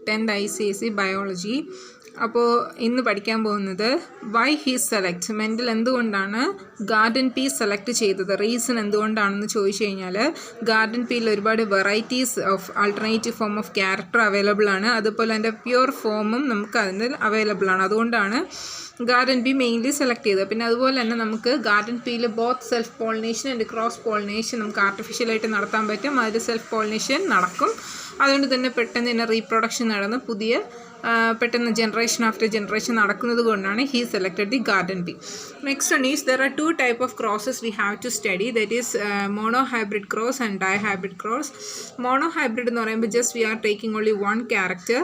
10th ICSE biology. അപ്പോൾ ഇന്ന് പഠിക്കാൻ പോകുന്നത് വൈ ഹി സെലക്ട് മെൻ്റൽ എന്തുകൊണ്ടാണ് ഗാർഡൻ പീ സെലക്ട് ചെയ്തത്, റീസൺ എന്തുകൊണ്ടാണെന്ന് ചോദിച്ചു കഴിഞ്ഞാൽ ഗാർഡൻ പീയിൽ ഒരുപാട് varieties of alternative form of character available ആണ്. അതുപോലെ അതിൻ്റെ പ്യുവർ ഫോമും നമുക്ക് അതിൻ്റെ അവൈലബിൾ ആണ്. അതുകൊണ്ടാണ് ഗാർഡൻ പീ മെയിൻലി സെലക്ട് ചെയ്തത്. പിന്നെ അതുപോലെ തന്നെ നമുക്ക് ഗാർഡൻ പീയിൽ both self pollination and cross pollination നമുക്ക് ആർട്ടിഫിഷ്യലായിട്ട് നടത്താൻ പറ്റും. അതിൽ സെൽഫ് പോളിനേഷൻ നടക്കും. അതുകൊണ്ട് തന്നെ പെട്ടെന്ന് തന്നെ റീപ്രൊഡക്ഷൻ നടന്ന് പുതിയ പെട്ടെന്ന് ജനറേഷൻ ആഫ്റ്റർ ജനറേഷൻ നടക്കുന്നത് കൊണ്ടാണ് he selected the garden pea. Next one is there are two type of crosses we have to study, that is mono hybrid cross and di hybrid cross. Mono hybrid എന്ന് പറയുമ്പോൾ just we are taking only one character.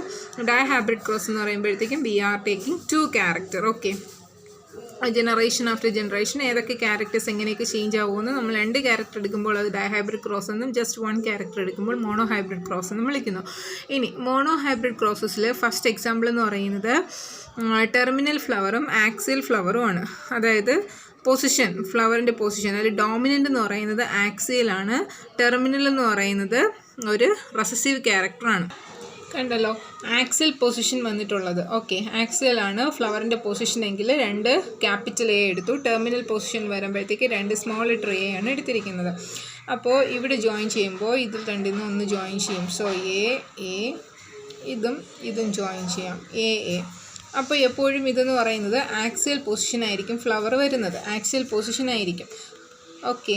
Di hybrid cross എന്ന് പറയുമ്പോഴത്തേക്കും we are taking two character. Okay, generation after generation ഏതൊക്കെ characters എങ്ങനെയൊക്കെ change ആകുമെന്ന് നമ്മൾ 2 character എടുക്കുമ്പോൾ അത് ഡൈ ഹൈബ്രിഡ് ക്രോസ് എന്നും ജസ്റ്റ് 1 ക്യാരക്ടർ എടുക്കുമ്പോൾ മോണോ ഹൈബ്രിഡ് ക്രോസ് എന്നും വിളിക്കുന്നു. ഇനി മോണോ ഹൈബ്രിഡ് ക്രോസസിൽ ഫസ്റ്റ് എക്സാമ്പിൾ എന്ന് പറയുന്നത് ടെർമിനൽ ഫ്ലവറും ആക്സിയൽ ഫ്ലവറും ആണ്. അതായത് പൊസിഷൻ, ഫ്ലവറിൻ്റെ പൊസിഷൻ അതിൽ ഡോമിനൻ്റ് എന്ന് പറയുന്നത് ആക്സിയലാണ്, ടെർമിനൽ എന്ന് പറയുന്നത് ഒരു റെസസീവ് ക്യാരക്ടറാണ്. കണ്ടല്ലോ, ആക്സിയൽ പൊസിഷൻ വന്നിട്ടുള്ളത്. ഓക്കെ, ആക്സിയലാണ് ഫ്ലവറിൻ്റെ പൊസിഷൻ എങ്കിൽ 2 ക്യാപിറ്റൽ എ എടുത്തു. ടെർമിനൽ പൊസിഷൻ വരുമ്പോഴത്തേക്ക് 2 സ്മോൾ ലെറ്റർ എ ആണ് എടുത്തിരിക്കുന്നത്. അപ്പോൾ ഇവിടെ ജോയിൻ ചെയ്യുമ്പോൾ ഇതിൽ 2 ഒന്ന് ജോയിൻ ചെയ്യും. സോ എ ഇതും ജോയിൻ ചെയ്യാം, എ. അപ്പോൾ എപ്പോഴും ഇതെന്ന് പറയുന്നത് ആക്സിയൽ പൊസിഷൻ ആയിരിക്കും ഫ്ലവർ വരുന്നത്, ആക്സിയൽ പൊസിഷൻ ആയിരിക്കും. ഓക്കെ,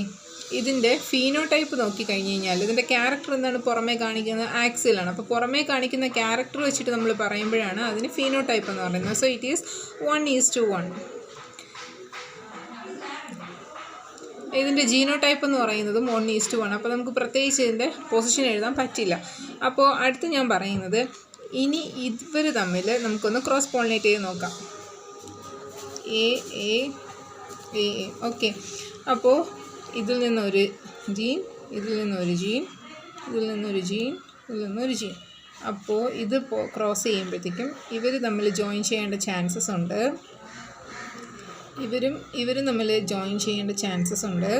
ഇതിൻ്റെ ഫീനോടൈപ്പ് നോക്കിക്കഴിഞ്ഞ് കഴിഞ്ഞാൽ ഇതിൻ്റെ ക്യാരക്ടർ എന്താണ് പുറമേ കാണിക്കുന്നത്, ആക്സിയലാണ്. അപ്പോൾ പുറമേ കാണിക്കുന്ന ക്യാരക്ടർ വെച്ചിട്ട് നമ്മൾ പറയുമ്പോഴാണ് അതിന് ഫീനോടൈപ്പ് എന്ന് പറയുന്നത്. So it is 1:1. ഇതിൻ്റെ ജീനോടൈപ്പ് എന്ന് പറയുന്നതും 1:1. അപ്പോൾ നമുക്ക് പ്രത്യേകിച്ച് ഇതിൻ്റെ പൊസിഷൻ എഴുതാൻ പറ്റില്ല. അപ്പോൾ അടുത്ത് ഞാൻ പറയുന്നത് ഇനി ഇവർ തമ്മിൽ നമുക്കൊന്ന് ക്രോസ് പോളിനേറ്റ് ചെയ്ത് നോക്കാം. എ. ഓക്കെ, അപ്പോൾ ഇതിൽ നിന്നൊരു ജീൻ, ഇതിൽ നിന്നൊരു ജീൻ, ഇതിൽ നിന്നൊരു ജീൻ, ഇതിൽ നിന്നൊരു ജീൻ. അപ്പോൾ ഇത് ക്രോസ് ചെയ്യുമ്പോഴത്തേക്കും ഇവർ തമ്മിൽ ജോയിൻ ചെയ്യേണ്ട ചാൻസസ് ഉണ്ട്. ഇവരും തമ്മിൽ ജോയിൻ ചെയ്യേണ്ട ചാൻസസ് ഉണ്ട്.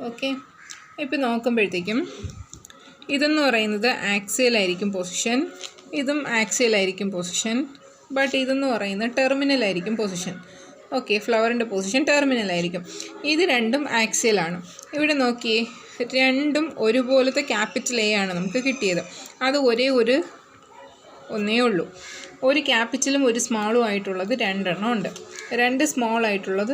ഓക്കെ, ഇപ്പം നോക്കുമ്പോഴത്തേക്കും ഇതെന്ന് പറയുന്നത് ആക്സിയലായിരിക്കും പൊസിഷൻ, ഇതും ആക്സിയലായിരിക്കും പൊസിഷൻ. ബട്ട് ഇതെന്ന് പറയുന്നത് ടെർമിനലായിരിക്കും പൊസിഷൻ. ഓക്കെ, ഫ്ലവറിൻ്റെ പൊസിഷൻ ടെർമിനലായിരിക്കും. ഇത് രണ്ടും ആക്സിയലാണ്. ഇവിടെ നോക്കിയേ, രണ്ടും ഒരുപോലത്തെ ക്യാപിറ്റൽ എ ആണ് നമുക്ക് കിട്ടിയത്. അത് ഒന്നേ ഉള്ളൂ. ഒരു ക്യാപിറ്റലും ഒരു സ്മോളും ആയിട്ടുള്ളത് 2 എണ്ണം ഉണ്ട്, 2 സ്മോൾ ആയിട്ടുള്ളത്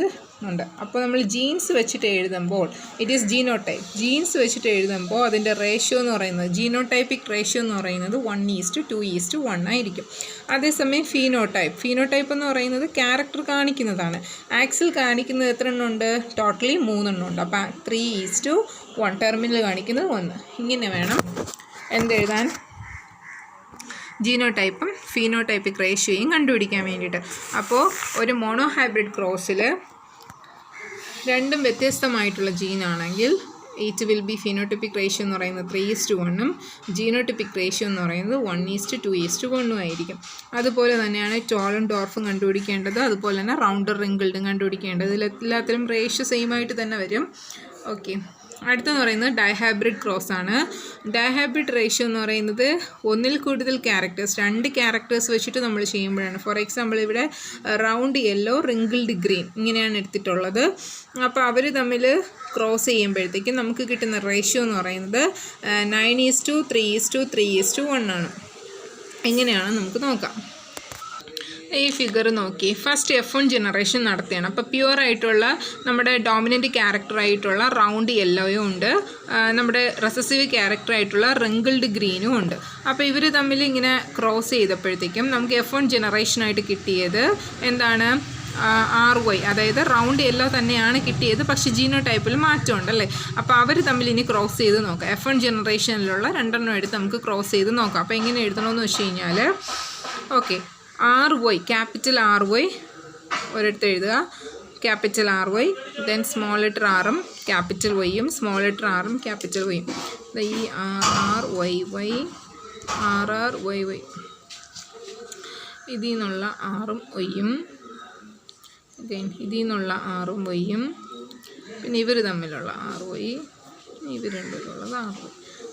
ഉണ്ട്. അപ്പോൾ നമ്മൾ ജീൻസ് വെച്ചിട്ട് എഴുതുമ്പോൾ ഇറ്റ് ഈസ് ജീനോടൈപ്പ്. ജീൻസ് വെച്ചിട്ട് എഴുതുമ്പോൾ അതിൻ്റെ റേഷ്യോ എന്ന് പറയുന്നത്, ജീനോടൈപ്പിക് റേഷ്യോ എന്ന് പറയുന്നത് 1:2:1 ആയിരിക്കും. അതേസമയം ഫീനോടൈപ്പ് എന്ന് പറയുന്നത് ക്യാരക്ടർ കാണിക്കുന്നതാണ്. ആക്സിൽ കാണിക്കുന്നത് എത്ര എണ്ണം ഉണ്ട്? ടോട്ടലി 3 എണ്ണം ഉണ്ട്. അപ്പോൾ 3:1, ടെർമിനൽ കാണിക്കുന്നത് 1. ഇങ്ങനെ വേണം എന്തെഴുതാൻ, ജീനോടൈപ്പും ഫീനോടൈപ്പിക് റേഷ്യോയും കണ്ടുപിടിക്കാൻ വേണ്ടിയിട്ട്. അപ്പോൾ ഒരു മോണോ ഹൈബ്രിഡ് ക്രോസിൽ രണ്ടും വ്യത്യസ്തമായിട്ടുള്ള ജീനാണെങ്കിൽ it will be phenotypic ratio എന്ന് പറയുന്നത് 3:1 ജീനോടൈപ്പിക് റേഷ്യോ എന്ന് പറയുന്നത് 1:2:1 ആയിരിക്കും. അതുപോലെ തന്നെയാണ് ടോളും ഡോർഫും കണ്ടുപിടിക്കേണ്ടത്. അതുപോലെ തന്നെ റൗണ്ടർ റിങ്കിൾഡും കണ്ടുപിടിക്കേണ്ടത്. ഇതിലെല്ലാത്തിലും റേഷ്യോ സെയിം ആയിട്ട് തന്നെ വരും. ഓക്കെ, അടുത്തെന്ന് പറയുന്നത് ഡൈഹൈബ്രിഡ് ക്രോസ് ആണ്. ഡൈഹൈബ്രിഡ് റേഷ്യോ എന്ന് പറയുന്നത് ഒന്നിൽ കൂടുതൽ ക്യാരക്ടേഴ്സ്, 2 ക്യാരക്ടേഴ്സ് വെച്ചിട്ട് നമ്മൾ ചെയ്യുമ്പോഴാണ്. ഫോർ എക്സാമ്പിൾ ഇവിടെ റൗണ്ട് യെല്ലോ, റിങ്കിൾഡ് ഗ്രീൻ ഇങ്ങനെയാണ് എടുത്തിട്ടുള്ളത്. അപ്പോൾ അവർ തമ്മിൽ ക്രോസ് ചെയ്യുമ്പോഴത്തേക്കും നമുക്ക് കിട്ടുന്ന റേഷ്യോ എന്ന് പറയുന്നത് 9:3:3:1 ആണ്. എങ്ങനെയാണ് നമുക്ക് നോക്കാം. ഈ ഫിഗർ നോക്കി, ഫസ്റ്റ് F1 ജനറേഷൻ നടത്തുകയാണ്. അപ്പോൾ പ്യുവറായിട്ടുള്ള നമ്മുടെ ഡോമിനൻ്റ് ക്യാരക്ടറായിട്ടുള്ള റൗണ്ട് യെല്ലോയും ഉണ്ട്, നമ്മുടെ റെസസീവ് ക്യാരക്ടറായിട്ടുള്ള റിങ്കിൾഡ് ഗ്രീനും ഉണ്ട്. അപ്പോൾ ഇവർ തമ്മിൽ ഇങ്ങനെ ക്രോസ് ചെയ്തപ്പോഴത്തേക്കും നമുക്ക് F1 ജനറേഷനായിട്ട് കിട്ടിയത് എന്താണ്, RY, അതായത് റൗണ്ട് യെല്ലോ തന്നെയാണ് കിട്ടിയത്, പക്ഷേ ജീനോടൈപ്പിൽ മാറ്റമുണ്ടല്ലേ. അപ്പോൾ അവർ തമ്മിൽ ഇനി ക്രോസ് ചെയ്ത് നോക്കാം. F1 ജനറേഷനിലുള്ള 2 എണ്ണം എടുത്ത് നമുക്ക് ക്രോസ് ചെയ്ത് നോക്കാം. അപ്പോൾ എങ്ങനെ എഴുതണമെന്ന് വെച്ച് കഴിഞ്ഞാൽ, ഓക്കെ, RY, ക്യാപിറ്റൽ RY ഒരിടത്ത് എഴുതുക, capital RY, then small letter ആറും ക്യാപിറ്റൽ വൈയും, സ്മോൾ ലെറ്റർ ആറും ക്യാപിറ്റൽ വൈയും. ഈ RRYY ഇതിൽ നിന്നുള്ള ആറും വൈയും, ദെൻ ഇതിൽ നിന്നുള്ള ആറും വൈയും, പിന്നെ ഇവർ തമ്മിലുള്ള ROE, ഇവർ രണ്ടിലുള്ളത് ROE.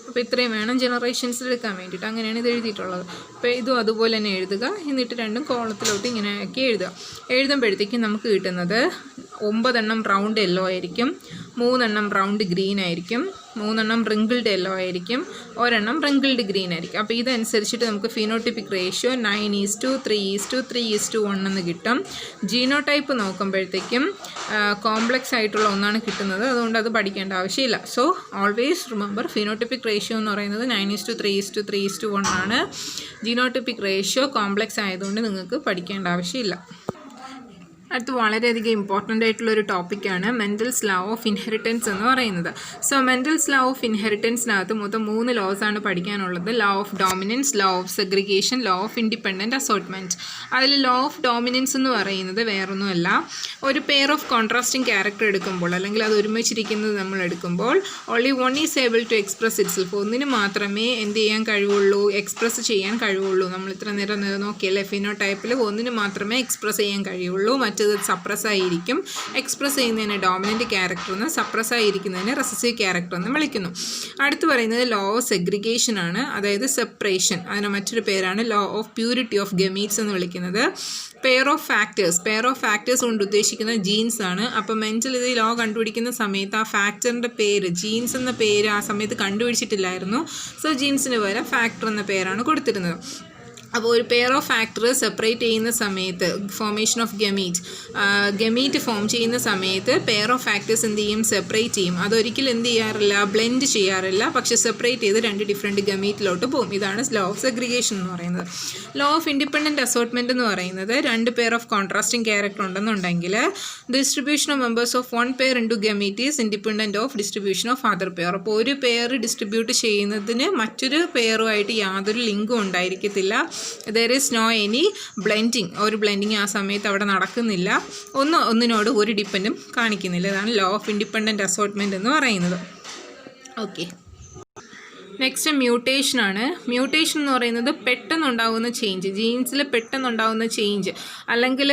അപ്പോൾ ഇത്രയും വേണം ജനറേഷൻസിൽ എടുക്കാൻ വേണ്ടിയിട്ട്. അങ്ങനെയാണ് ഇത് എഴുതിയിട്ടുള്ളത്. അപ്പോൾ ഇതും അതുപോലെ തന്നെ എഴുതുക. എന്നിട്ട് രണ്ടും കോളത്തിലോട്ട് ഇങ്ങനെയൊക്കെ എഴുതുക. എഴുതുമ്പോഴത്തേക്കും നമുക്ക് കിട്ടുന്നത് 9 റൗണ്ട് യെല്ലോ ആയിരിക്കും, 3 റൗണ്ട് ഗ്രീൻ ആയിരിക്കും, 3 റിങ്കിൾഡ് യെല്ലോ ആയിരിക്കും, 1 റിങ്കിൾഡ് ഗ്രീൻ ആയിരിക്കും. അപ്പോൾ ഇതനുസരിച്ചിട്ട് നമുക്ക് ഫിനോട്ടിപ്പിക് റേഷ്യോ 9:3:3:1 എന്ന് കിട്ടും. ജീനോടൈപ്പ് നോക്കുമ്പോഴത്തേക്കും കോംപ്ലക്സ് ആയിട്ടുള്ള ഒന്നാണ് കിട്ടുന്നത്. അതുകൊണ്ട് അത് പഠിക്കേണ്ട ആവശ്യമില്ല. So always remember phenotypic ratio എന്ന് പറയുന്നത് 9:3:3:1 ആണ്. ജീനോട്ടിപ്പിക് റേഷ്യോ കോംപ്ലക്സ് ആയതുകൊണ്ട് നിങ്ങൾക്ക് പഠിക്കേണ്ട ആവശ്യമില്ല. അടുത്ത് വളരെയധികം ഇമ്പോർട്ടൻ്റ് ആയിട്ടുള്ളൊരു ടോപ്പിക്കാണ് മെൻഡൽസ് ലോ ഓഫ് ഇൻഹെറിറ്റൻസ് എന്ന് പറയുന്നത്. സോ മെൻഡൽസ് ലോ ഓഫ് ഇൻഹെറിറ്റൻസിനകത്ത് മൊത്തം 3 ലോസാണ് പഠിക്കാനുള്ളത്. Law of dominance, law of segregation, law of independent assortment. അതിൽ ലോ ഓഫ് ഡോമിനൻസ് എന്ന് പറയുന്നത് വേറൊന്നുമല്ല, ഒരു പെയർ ഓഫ് കോൺട്രാസ്റ്റിംഗ് ക്യാരക്ടർ എടുക്കുമ്പോൾ അല്ലെങ്കിൽ അത് ഒരുമിച്ചിരിക്കുന്നത് നമ്മൾ എടുക്കുമ്പോൾ only one is able to express itself. ഒന്നിന് മാത്രമേ എന്ത് ചെയ്യാൻ കഴിവുള്ളൂ, എക്സ്പ്രസ് ചെയ്യാൻ കഴിവുള്ളൂ. നമ്മൾ ഇത്ര നേരം നോക്കിയല്ലേ, ഫിനോടൈപ്പിൽ ഒന്നിന് മാത്രമേ എക്സ്പ്രസ് ചെയ്യാൻ കഴിയുള്ളൂ, മറ്റത് സപ്രസ് ആയിരിക്കും. എക്സ്പ്രസ് ചെയ്യുന്നതിന് ഡോമിനൻ്റ് ക്യാരക്ടർ എന്ന്, സപ്രസ് ആയിരിക്കുന്നതിന് റെസസീവ് ക്യാരക്ടർ എന്ന് വിളിക്കുന്നു. അടുത്ത് പറയുന്നത് ലോ ഓഫ് സെഗ്രിഗേഷൻ ആണ്, അതായത് സെപ്പറേഷൻ. അതിന് മറ്റൊരു പേരാണ് law of purity of gametes എന്ന് വിളിക്കുന്നത്. പെയർ ഓഫ് ഫാക്ടേഴ്സ് കൊണ്ട് ഉദ്ദേശിക്കുന്നത് ജീൻസ് ആണ്. അപ്പോൾ മെൻറ്റൽ ഇത് ലോ കണ്ടുപിടിക്കുന്ന സമയത്ത് ആ ഫാക്ടറിൻ്റെ പേര്, ജീൻസ് എന്ന പേര് ആ സമയത്ത് കണ്ടുപിടിച്ചിട്ടില്ലായിരുന്നു. സോ ജീൻസിന് പകരം ഫാക്ടർ എന്ന പേരാണ് കൊടുത്തിരുന്നത്. അപ്പോൾ ഒരു പെയർ ഓഫ് ഫാക്ടർ സെപ്പറേറ്റ് ചെയ്യുന്ന സമയത്ത്, ഫോർമേഷൻ ഓഫ് ഗമീറ്റ് ഫോം ചെയ്യുന്ന സമയത്ത് പെയർ ഓഫ് ഫാക്ടേഴ്സ് എന്ത് ചെയ്യും, സെപ്പറേറ്റ് ചെയ്യും. അതൊരിക്കലും എന്ത് ചെയ്യാറില്ല, ബ്ലെൻഡ് ചെയ്യാറില്ല, പക്ഷേ സെപ്പറേറ്റ് ചെയ്ത് 2 ഡിഫറെൻറ്റ് ഗമീറ്റിലോട്ട് പോകും. ഇതാണ് ലോ ഓഫ് സെഗ്രിഗേഷൻ എന്ന് പറയുന്നത്. ലോ ഓഫ് ഇൻഡിപെൻഡൻറ്റ് അസോർട്ട്മെൻറ്റ് എന്ന് പറയുന്നത് 2 പെയർ ഓഫ് കോൺട്രാസ്റ്റിംഗ് ക്യാരക്ടർ ഉണ്ടെന്നുണ്ടെങ്കിൽ distribution of members of 1 pair into gamete is independent of distribution of other pair. അപ്പോൾ ഒരു പെയർ ഡിസ്ട്രിബ്യൂട്ട് ചെയ്യുന്നതിന് മറ്റൊരു പെയറുമായിട്ട് യാതൊരു ലിങ്കും ഉണ്ടായിരിക്കത്തില്ല. there is no any blending. ഒരു ബ്ലെൻഡിങ് ആ സമയത്ത് അവിടെ നടക്കുന്നില്ല, ഒന്നിനോട് ഒരു ഡിപ്പെൻഡും കാണിക്കുന്നില്ല. ഇതാണ് ലോ ഓഫ് ഇൻഡിപെൻഡൻറ്റ് അസോർട്ട്മെൻറ്റ് എന്ന് പറയുന്നത്. Okay, next മ്യൂട്ടേഷനാണ്. മ്യൂട്ടേഷൻ എന്ന് പറയുന്നത് പെട്ടെന്നുണ്ടാകുന്ന ചേഞ്ച്, ജീൻസിൽ പെട്ടെന്നുണ്ടാകുന്ന ചേഞ്ച്, അല്ലെങ്കിൽ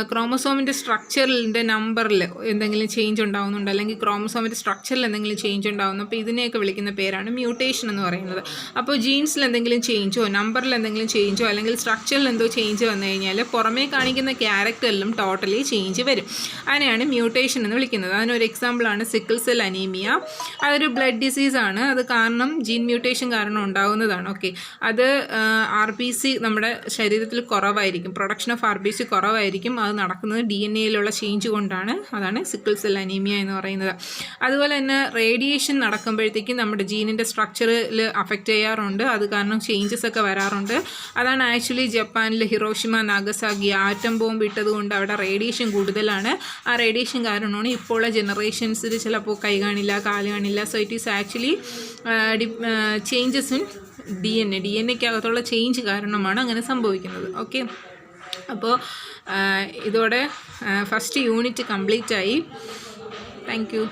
ക്രോമസോമിൻ്റെ സ്ട്രക്ചറിൻ്റെ നമ്പറിൽ എന്തെങ്കിലും ചേഞ്ച് ഉണ്ടാകുന്നുണ്ട്, അല്ലെങ്കിൽ ക്രോമസോമിൻ്റെ സ്ട്രക്ചറിൽ എന്തെങ്കിലും ചേഞ്ച് ഉണ്ടാകുന്നു. അപ്പോൾ ഇതിനെയൊക്കെ വിളിക്കുന്ന പേരാണ് മ്യൂട്ടേഷൻ എന്ന് പറയുന്നത്. അപ്പോൾ ജീൻസിൽ എന്തെങ്കിലും ചേഞ്ചോ, നമ്പറിൽ എന്തെങ്കിലും ചേഞ്ചോ, അല്ലെങ്കിൽ സ്ട്രക്ചറിൽ എന്തോ ചേഞ്ച് വന്നു കഴിഞ്ഞാൽ പുറമേ കാണിക്കുന്ന ക്യാരക്ടറിലും ടോട്ടലി ചേഞ്ച് വരും. അതിനെയാണ് മ്യൂട്ടേഷൻ എന്ന് വിളിക്കുന്നത്. അതിനൊരു എക്സാമ്പിളാണ് സിക്കിൾ സെൽ അനീമിയ. അതൊരു ബ്ലഡ് ഡിസീസാണ്. അത് കാരണം ജീൻ മ്യൂട്ടേഷൻ കാരണം ഉണ്ടാകുന്നതാണ്. ഓക്കെ, അത് RBC നമ്മുടെ ശരീരത്തിൽ കുറവായിരിക്കും, പ്രൊഡക്ഷൻ ഓഫ് RBC കുറവായിരിക്കും. അത് നടക്കുന്നത് DNA-യിലുള്ള ചേഞ്ച് കൊണ്ടാണ്. അതാണ് സിക്കിൾ സെൽ അനീമിയ എന്ന് പറയുന്നത്. അതുപോലെ തന്നെ റേഡിയേഷൻ നടക്കുമ്പോഴത്തേക്കും നമ്മുടെ ജീനിൻ്റെ സ്ട്രക്ചറിൽ അഫക്റ്റ് ചെയ്യാറുണ്ട്. അത് കാരണം ചേഞ്ചസ് ഒക്കെ വരാറുണ്ട്. അതാണ് ആക്ച്വലി ജപ്പാനിൽ ഹിറോഷിമ നാഗസാക്കി ആറ്റം ബോംബ് ഇട്ടത് കൊണ്ട് അവിടെ റേഡിയേഷൻ കൂടുതലാണ്. ആ റേഡിയേഷൻ കാരണമാണ് ഇപ്പോൾ ഉള്ള ജനറേഷൻസിൽ ചിലപ്പോൾ കൈ കാണില്ല, കാല് കാണില്ല. So it is actually changes in DNA-ക്കകത്തുള്ള ചേഞ്ച് കാരണമാണ് അങ്ങനെ സംഭവിക്കുന്നത്. ഓക്കെ, അപ്പോൾ ഇതോടെ ഫസ്റ്റ് യൂണിറ്റ് കംപ്ലീറ്റ് ആയി. Thank U.